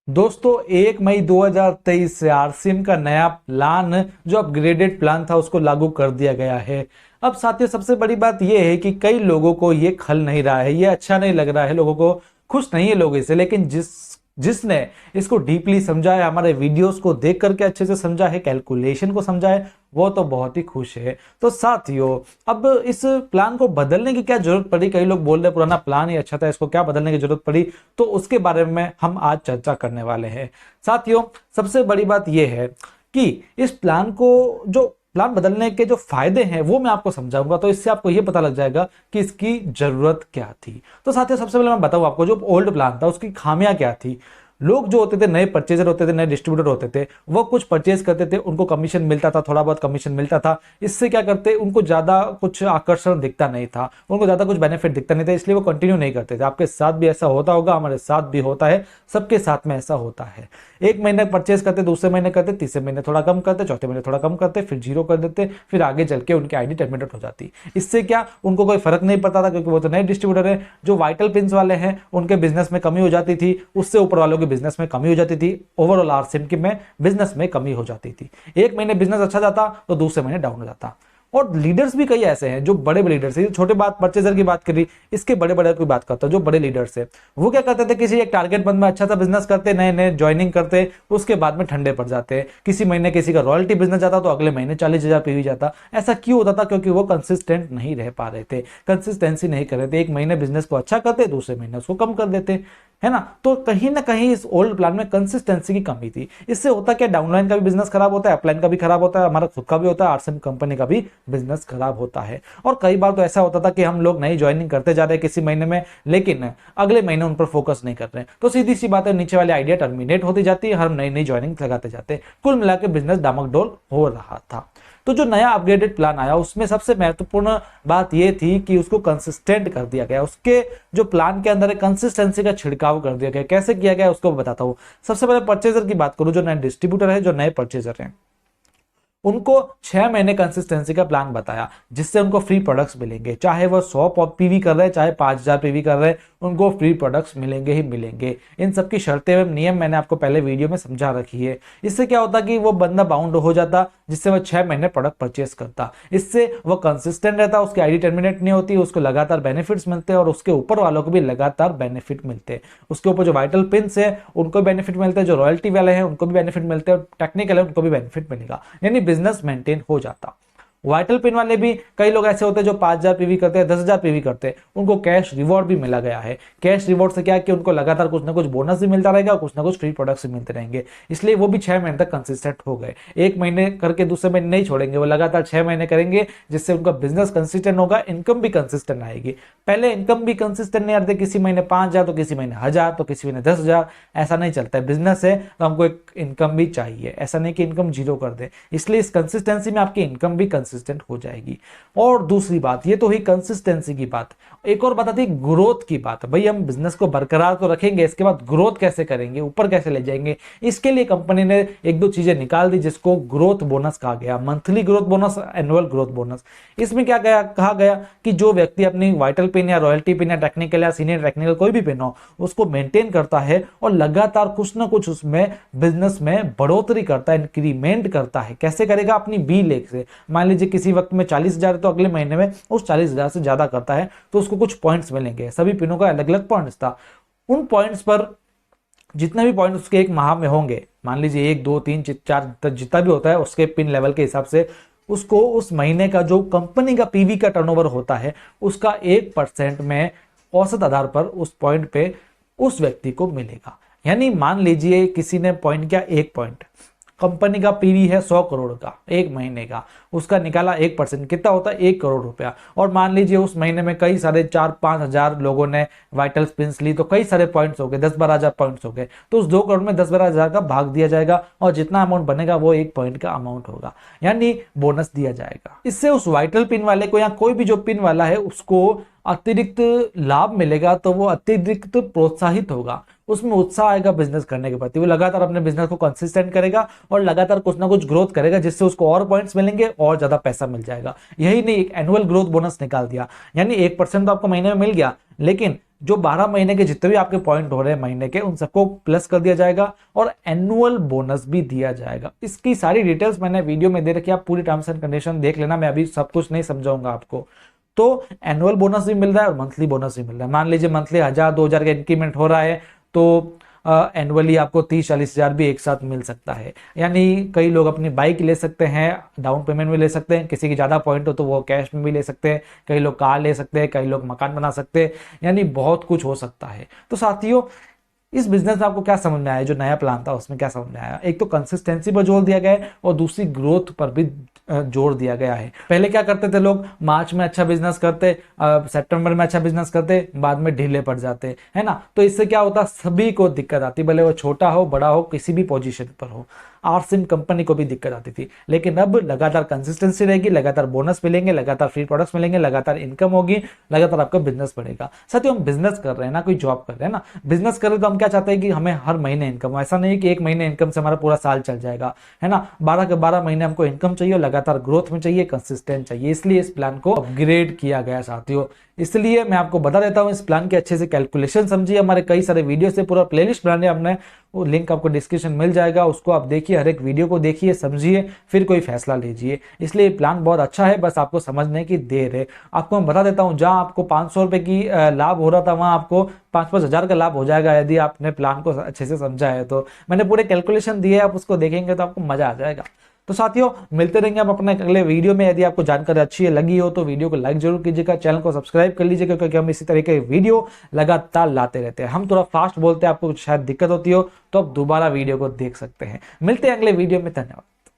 दोस्तों 1 मई 2023 से आरसीएम का नया प्लान जो अपग्रेडेड प्लान था उसको लागू कर दिया गया है। अब साथियों सबसे बड़ी बात यह है कि कई लोगों को ये खल नहीं रहा है, ये अच्छा नहीं लग रहा है, लोगों को खुश नहीं है लोग इससे। लेकिन जिसने इसको डीपली समझा है, हमारे वीडियोस को देख करके अच्छे से समझा है, कैलकुलेशन को समझा है, वो तो बहुत ही खुश है। तो साथियों अब इस प्लान को बदलने की क्या जरूरत पड़ी? कई लोग बोल रहे पुराना प्लान ही अच्छा था, इसको क्या बदलने की जरूरत पड़ी? तो उसके बारे में हम आज चर्चा करने वाले हैं। साथियों सबसे बड़ी बात यह है कि इस प्लान को जो प्लान बदलने के जो फायदे हैं वो मैं आपको समझाऊंगा, तो इससे आपको ये पता लग जाएगा कि इसकी जरूरत क्या थी। तो साथियों सबसे पहले मैं बताऊं आपको, जो ओल्ड प्लान था उसकी खामियां क्या थी। लोग जो होते थे, नए परचेजर होते थे, नए डिस्ट्रीब्यूटर होते थे, वो कुछ परचेज करते थे, उनको कमीशन मिलता था, थोड़ा बहुत कमीशन मिलता था। इससे क्या करते, उनको ज्यादा कुछ आकर्षण दिखता नहीं था, उनको ज्यादा कुछ बेनिफिट दिखता नहीं था, इसलिए वो कंटिन्यू नहीं करते थे। आपके साथ भी ऐसा होता होगा, हमारे साथ भी होता है, सबके साथ में ऐसा होता है। एक महीने परचेज करते, दूसरे महीने करते, तीसरे महीने थोड़ा कम करते, चौथे महीने थोड़ा कम करते, फिर जीरो कर देते, फिर आगे चल के उनकी आईडी टर्मिनेट हो जाती। इससे क्या उनको कोई फर्क नहीं पड़ता था, क्योंकि वो तो नए डिस्ट्रीब्यूटर है। जो वाइटल पिंस वाले हैं उनके बिजनेस में कमी हो जाती थी, उससे ऊपर वालों के बिजनेस में कमी हो जाती थी, ओवरऑल आरसीएम की में बिजनेस में कमी हो जाती थी। एक महीने बिजनेस अच्छा जाता तो दूसरे महीने डाउन हो जाता। और लीडर्स भी कई ऐसे हैं जो बड़े बड़े लीडर्स हैं, छोटे बात परचेजर की बात करी, इसके बड़े बड़े की बात करता हूं। जो बड़े लीडर्स है वो क्या करते थे, किसी एक टारगेट बंद में अच्छा सा बिजनेस करते, नए नए ज्वाइनिंग करते, उसके बाद में ठंडे पड़ जाते हैं। किसी महीने किसी का रॉयल्टी बिजनेस जाता तो अगले महीने 40,000 पीवी जाता। ऐसा क्यों होता था? क्योंकि वो कंसिस्टेंट नहीं रह पा रहे थे, कंसिस्टेंसी नहीं कर रहे थे। एक महीने बिजनेस को अच्छा करते, दूसरे महीने उसको कम कर देते, है ना। तो कहीं ना कहीं इस ओल्ड प्लान में कंसिस्टेंसी की कमी थी। इससे होता क्या, डाउनलाइन का भी बिजनेस खराब होता है, अपलाइन का भी खराब होता है, हमारा खुद का भी होता है, आरसीएम कंपनी का भी बिजनेस खराब होता है। और कई बार तो ऐसा होता था कि हम लोग नई ज्वाइनिंग करते जा रहे हैं किसी महीने में, लेकिन अगले महीने उन पर फोकस नहीं कर रहे हैं, तो सीधी सी बात है नीचे वाली आइडिया टर्मिनेट होती जाती है, हम नई नई ज्वाइनिंग लगाते जाते। कुल मिलाकर बिजनेस डामाडोल हो रहा था। तो जो नया अपग्रेडेड प्लान आया उसमें सबसे महत्वपूर्ण बात यह थी कि उसको कंसिस्टेंट कर दिया गया। उसके जो प्लान के अंदर है कंसिस्टेंसी का छिड़काव कर दिया गया। कैसे किया गया उसको बताता हूं। सबसे पहले परचेजर की बात करूं, जो नए डिस्ट्रीब्यूटर है, जो नए परचेजर हैं, उनको 6 महीने कंसिस्टेंसी का प्लान बताया, जिससे उनको फ्री प्रोडक्ट्स मिलेंगे। चाहे वो 100 पीवी कर रहे हैं, चाहे 5,000 पीवी कर रहे हैं, उनको फ्री प्रोडक्ट्स मिलेंगे ही मिलेंगे। इन सब की शर्तें एवं नियम मैंने आपको पहले वीडियो में समझा रखी है। इससे क्या होता कि वो बंदा बाउंड हो जाता, जिससे वो 6 महीने प्रोडक्ट परचेस करता। इससे वो कंसिस्टेंट रहता, उसकी आईडी टर्मिनेट नहीं होती, उसको लगातार बेनिफिट्स मिलते और उसके ऊपर वालों को भी लगातार बेनिफिट मिलते। उसके ऊपर जो वाइटल पिंस है उनको बेनिफिट मिलते हैं, जो रॉयल्टी वाले हैं उनको भी बेनिफिट मिलते हैं, और टेक्निकल है उनको भी बेनिफिट मिलेगा, यानी बिजनेस मेंटेन हो जाता। वाइटल पिन वाले भी कई लोग ऐसे होते हैं जो 5,000 पीवी करते हैं, 10,000 पीवी करते हैं, उनको कैश रिवॉर्ड भी मिला गया है। कैश रिवॉर्ड से क्या है कि उनको लगातार कुछ ना कुछ बोनस भी मिलता रहेगा, कुछ ना कुछ फ्री प्रोडक्ट्स भी मिलते रहेंगे। इसलिए वो भी 6 महीने तक कंसिस्टेंट हो गए। एक महीने करके दूसरे महीने नहीं छोड़ेंगे, वो लगातार 6 महीने करेंगे, जिससे उनका बिजनेस कंसिस्टेंट होगा, इनकम भी कंसिस्टेंट आएगी। पहले इनकम भी कंसिस्टेंट नहीं आते, किसी महीने 5,000 तो किसी महीने 1,000 तो किसी महीने 10,000, ऐसा नहीं चलता है। बिजनेस है तो हमको एक इनकम भी चाहिए, ऐसा नहीं कि इनकम जीरो कर दे। इसलिए इस कंसिस्टेंसी में आपकी इनकम भी कंसिस्टेंट हो जाएगी। और दूसरी बात, ये तो ही कंसिस्टेंसी की बात। एक और बात आती है ग्रोथ की बात। भाई हम बिजनेस को बरकरार तो रखेंगे, इसके बाद ग्रोथ कैसे करेंगे, ऊपर कैसे ले जाएंगे? इसके लिए कंपनी ने एक दो चीजें निकाल दी, जिसको ग्रोथ बोनस कहा गया। Monthly growth bonus, annual growth bonus. इसमें क्या कहा गया कि जो व्यक्ति अपनी वाइटल पिन या रॉयल्टी पिन या टेक्निकल या सीनियर टेक्निकल कोई भी पिन हो, उसको मेंटेन करता है और लगातार कुछ ना कुछ उसमें बिजनेस में बढ़ोतरी करता है, इंक्रीमेंट करता है। कैसे करेगा? अपनी बी लेग से। मान लीजिए किसी वक्त में 40,000 तो अगले महीने में उस 40,000 से ज्यादा करता है, तो उसको कुछ पॉइंट्स मिलेंगे। सभी पिनों का अलग अलग पॉइंट्स था। उन पॉइंट्स पर जितने भी पॉइंट्स उसके एक माह में होंगे, मान लीजिए 1 2 3 4 जितना भी होता है, उसके पिन लेवल के हिसाब से उसको उस महीने का जो कंपनी का पीवी का टर्नओवर होता है, उसका 1% में औसत आधार पर उस पॉइंट पे उस व्यक्ति को मिलेगा। यानी मान लीजिए किसी ने पॉइंट किया 1 पॉइंट, कंपनी का पीवी है 100 करोड़ का एक महीने का, उसका निकाला 1%, कितना होता है? 1 करोड़ रुपया। और मान लीजिए उस महीने में कई सारे 4-5 हजार लोगों ने वाइटल स्पिन्स ली, तो कई सारे पॉइंट्स हो गए, 10-12 हजार पॉइंट्स हो गए। तो उस 2 करोड़ में 10-12 हजार का भाग दिया जाएगा, और जितना अमाउंट बनेगा वो 1 पॉइंट का अमाउंट होगा, यानी बोनस दिया जाएगा। इससे उस वाइटल पिन वाले को या कोई भी जो पिन वाला है उसको अतिरिक्त लाभ मिलेगा तो वो अतिरिक्त प्रोत्साहित होगा, उसमें उत्साह आएगा बिजनेस करने के प्रति, वो लगातार अपने बिजनेस को कंसिस्टेंट करेगा और लगातार कुछ ना कुछ ग्रोथ करेगा, जिससे उसको और पॉइंट्स मिलेंगे और ज्यादा पैसा मिल जाएगा। यही नहीं, एक एनुअल ग्रोथ बोनस निकाल दिया, यानी 1% तो आपको महीने में मिल गया, लेकिन जो 12 महीने के जितने भी आपके पॉइंट हो रहे हैं महीने के, उन सबको प्लस कर दिया जाएगा और एनुअल बोनस भी दिया जाएगा। इसकी सारी डिटेल्स मैंने वीडियो में दे रखी है, आप पूरी टर्म्स एंड कंडीशन देख लेना, मैं अभी सब कुछ नहीं समझाऊंगा आपको। तो एनुअल बोनस भी मिल रहा है और मंथली बोनस भी मिल रहा है। मान लीजिए मंथली 1000-2000 का इंक्रीमेंट हो रहा है तो एनुअली आपको 30-40 हजार भी एक साथ मिल सकता है। यानी कई लोग अपनी बाइक ले सकते हैं, डाउन पेमेंट में ले सकते हैं, किसी की ज्यादा पॉइंट हो तो वो कैश में भी ले सकते हैं, कई लोग कार ले सकते हैं, कई लोग मकान बना सकते हैं, यानी बहुत कुछ हो सकता है। तो साथियों, इस बिजनेस में आपको क्या समझ में आया, जो नया प्लान था उसमें क्या समझ में आया? एक तो कंसिस्टेंसी पर जोर दिया गया है और दूसरी ग्रोथ पर भी जोर दिया गया है। पहले क्या करते थे लोग, मार्च में अच्छा बिजनेस करते, सितंबर में अच्छा बिजनेस करते, बाद में ढीले पड़ जाते, है ना। तो इससे क्या होता, सभी को दिक्कत आती, भले वो छोटा हो बड़ा हो, किसी भी पोजीशन पर हो। आरसिम कंपनी को भी दिक्कत आती थी, लेकिन अब लगातार कंसिस्टेंसी रहेगी, लगातार बोनस मिलेंगे, लगातार फ्री प्रोडक्ट्स मिलेंगे, लगातार इनकम होगी, लगातार आपका बिजनेस बढ़ेगा। साथियों, हम बिजनेस कर रहे हैं ना, कोई जॉब कर रहे हैं ना, बिजनेस कर रहे तो हम क्या चाहते हैं कि हमें हर महीने इनकम हो। ऐसा नहीं कि एक महीने इनकम से हमारा पूरा साल चल जाएगा, है ना। 12 के 12 महीने हमको इनकम चाहिए, लगातार ग्रोथ में चाहिए, कंसिस्टेंट चाहिए, इसलिए इस प्लान को अपग्रेड किया गया साथियों। इसलिए मैं आपको बता देता हूं, इस प्लान के अच्छे से कैलकुलेशन समझिए, हमारे कई सारे वीडियो से पूरा प्लेलिस्ट बनाने हमने, वो लिंक आपको डिस्क्रिप्शन मिल जाएगा, उसको आप देखिए, हर एक वीडियो को देखिए, समझिए, फिर कोई फैसला लीजिए। इसलिए प्लान बहुत अच्छा है, बस आपको समझने की देर है। आपको मैं बता देता हूं, जहां आपको 500 रुपए की लाभ हो रहा था, वहां आपको 5-5 हजार का लाभ हो जाएगा, यदि आपने प्लान को अच्छे से समझा है तो। मैंने पूरे कैलकुलेशन दिए, आप उसको देखेंगे तो आपको मजा आ जाएगा। तो साथियों, मिलते रहेंगे आप अपने अगले वीडियो में। यदि आपको जानकारी अच्छी लगी हो तो वीडियो को लाइक जरूर कीजिएगा, चैनल को सब्सक्राइब कर लीजिएगा, क्योंकि हम इसी तरह के वीडियो लगातार लाते रहते हैं। हम थोड़ा फास्ट बोलते हैं, आपको शायद दिक्कत होती हो तो आप दोबारा वीडियो को देख सकते हैं। मिलते हैं अगले वीडियो में, धन्यवाद।